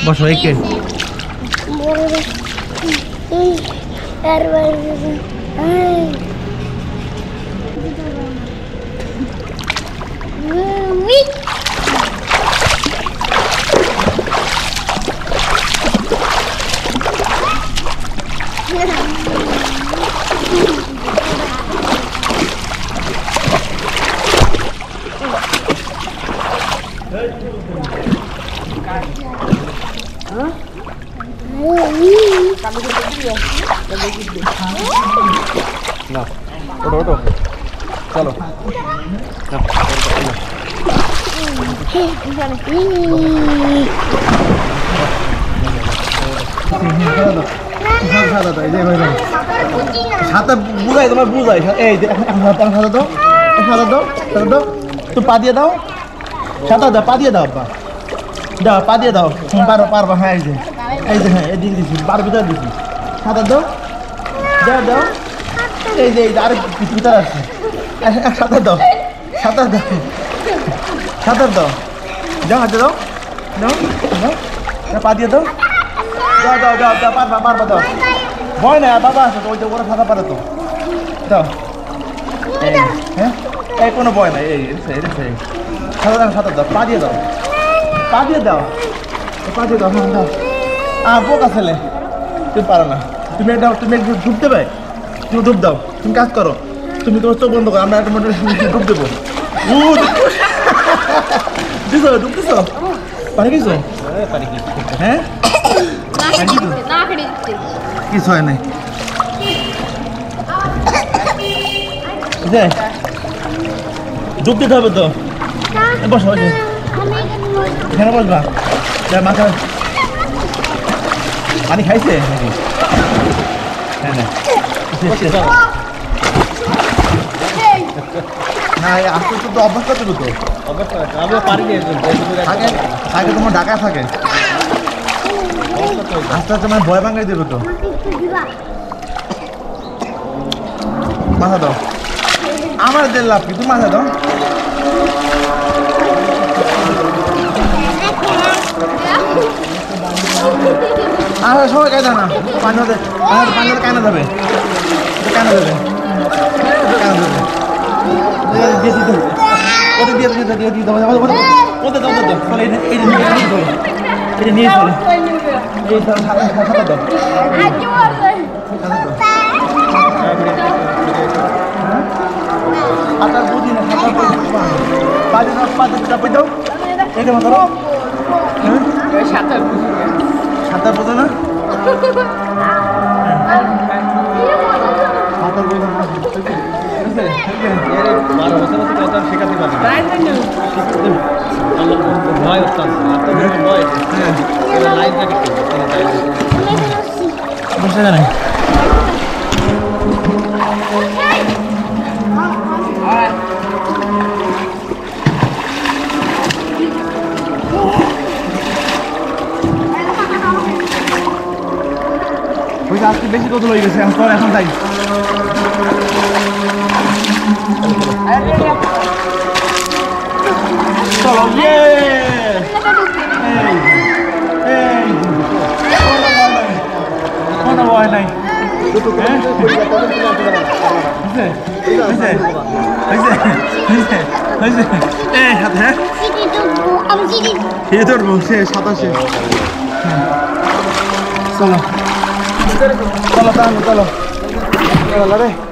বসো একে না ওঠো ওঠো চলো সাথে বুঝাই তোমার বুঝাই এই সাদা দাও সাদা দাও সাদা দাও তুমি পা দিয়ে দাও সাদা দাও পা দিয়ে দাও আব্বা দাও পা দিয়ে দাও পারো পারবা হ্যাঁ এই যে হ্যাঁ এদিকে দিচ্ছি পার ভিতরে দিচ্ছি সাদা দাও দাও দাও এই যে আর ভিতরে আসছে সাঁতার দাও সাঁতার দাও সাঁতার দাও যাও হাতে দাও দাও দাও পা দিয়ে দাও দাও দাও দাও দাও পারবা পারবা দাও ভয় না বাবা আছে তো ওই যে ওরা সাঁতার পারে তো দাও হ্যাঁ এই কোনো ভয় নাই এই সাঁতার দাও সাঁতার দাও পা দিয়ে দাও পা দিয়ে দাও পা দিয়ে দাও হ্যাঁ দাও বোকা ছেলে তুমি পারো না তুমি দাও তুমি একটু ডুব দেবে তুমি ডুব দাও তুমি কাজ করো তুমি তোমার চোখ বন্ধ করো আমরা একটা মোটর ডুব দেবো দিছো ডুব দিছো পানি কিছু হ্যাঁ কিছু হয় নাই ডুব দিতে হবে তো বসো এখানে বসবা মাথা পানি খাইছে হ্যাঁ না আস্তে আস্তে তো অভ্যাস করতে তো আমি পারি আগে তোমার ঢাকায় থাকে আস্তে আস্তে মানে ভয় ভাঙাই দেবে তো মাথা দাও আমার দেড় লাভ কি তুমি মাথা দাও আর সবাই কায়দা না পানি হতে কায়না যাবে কায়না যাবে কায়না যাবে দিয়ে দিতে ওদের দিয়ে দিতে দিয়ে দিতে ওদের দাও দাও চলে এটা নিয়ে চলে এই সাঁতার দাও সাঁতার বুঝি না সাঁতার পাঁচ চাপে দাও এটা করো সাঁতার বোঝো না সাঁতার বোঝো না শেখাতে পারবে আজকে বেশি কত হয়ে গেছে এখন তাই চলো কোনো ভয় নাই ধরবো সে সাতাশে চলো চলো তাহলে চলো রে